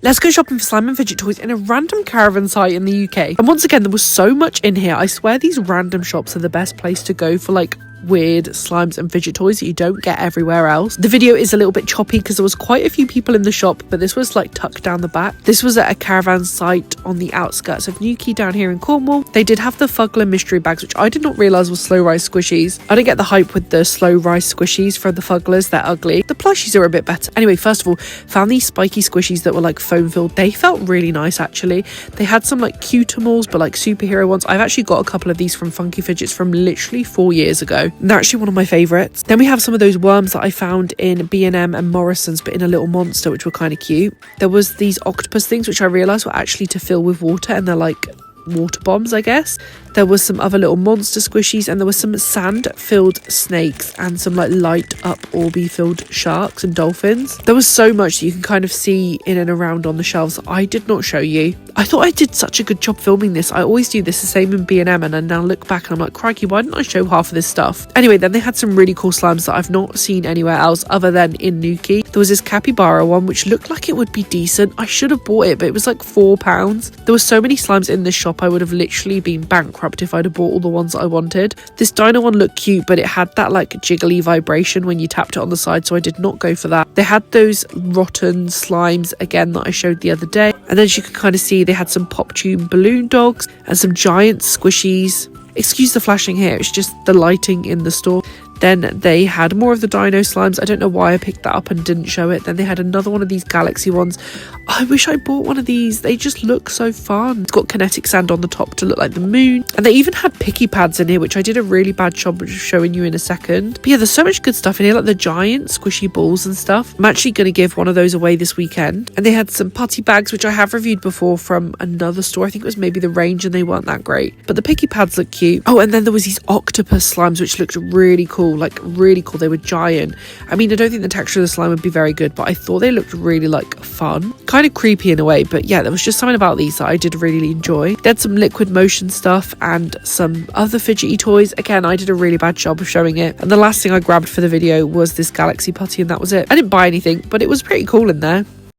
Let's go shopping for slime and fidget toys in a random caravan site in the UK. And once again, there was so much in here. I swear these random shops are the best place to go for like weird slimes and fidget toys that you don't get everywhere else. The video is a little bit choppy because there was quite a few people in the shop, but this was like tucked down the back. This was at a caravan site on the outskirts of Newquay down here in Cornwall. They did have the Fuggler mystery bags, which I did not realise was slow rise squishies. I didn't get the hype with the slow rise squishies from the Fugglers. They're ugly. The plushies are a bit better. Anyway, first of all, found these spiky squishies that were like foam filled. They felt really nice actually. They had some like cutimals, but like superhero ones. I've actually got a couple of these from Funky Fidgets from literally 4 years ago. And they're actually one of my favourites. Then we have some of those worms that I found in B&M and Morrison's, but in a little monster, which were kind of cute. There was these octopus things, which I realised were actually to fill with water, and they're like water bombs, I guess. There was some other little monster squishies, and there was some sand-filled snakes and some like light-up orby-filled sharks and dolphins. There was so much that you can kind of see in and around on the shelves that I did not show you. I thought I did such a good job filming this. I always do this the same in B&M, and I now look back and I'm like, crikey, why didn't I show half of this stuff? Anyway, then they had some really cool slimes that I've not seen anywhere else other than in Newquay. There was this capybara one, which looked like it would be decent. I should have bought it, but it was like £4. There were so many slimes in this shop, I would have literally been bankrupt if I'd have bought all the ones that I wanted. This dino one looked cute, but it had that like jiggly vibration when you tapped it on the side, so I did not go for that. They had those rotten slimes again that I showed the other day, and then you could kind of see they had some pop tune balloon dogs and some giant squishies. Excuse the flashing here, it's just the lighting in the store. Then they had more of the dino slimes. I don't know why I picked that up and didn't show it. Then they had another one of these galaxy ones. I wish I bought one of these. They just look so fun. It's got kinetic sand on the top to look like the moon. And they even had picky pads in here, which I did a really bad job of showing you in a second. But yeah, there's so much good stuff in here, like the giant squishy balls and stuff. I'm actually going to give one of those away this weekend. And they had some putty bags, which I have reviewed before from another store. I think it was maybe the Range, and they weren't that great. But the picky pads look cute. Oh, and then there was these octopus slimes, which looked really cool. Like really cool. They were giant. I mean, I don't think the texture of the slime would be very good, but I thought they looked really like fun, kind of creepy in a way. But yeah, there was just something about these that I did really enjoy. They had some liquid motion stuff and some other fidgety toys. Again, I did a really bad job of showing it, and the last thing I grabbed for the video was this galaxy putty, and that was it. I didn't buy anything, but it was pretty cool in there.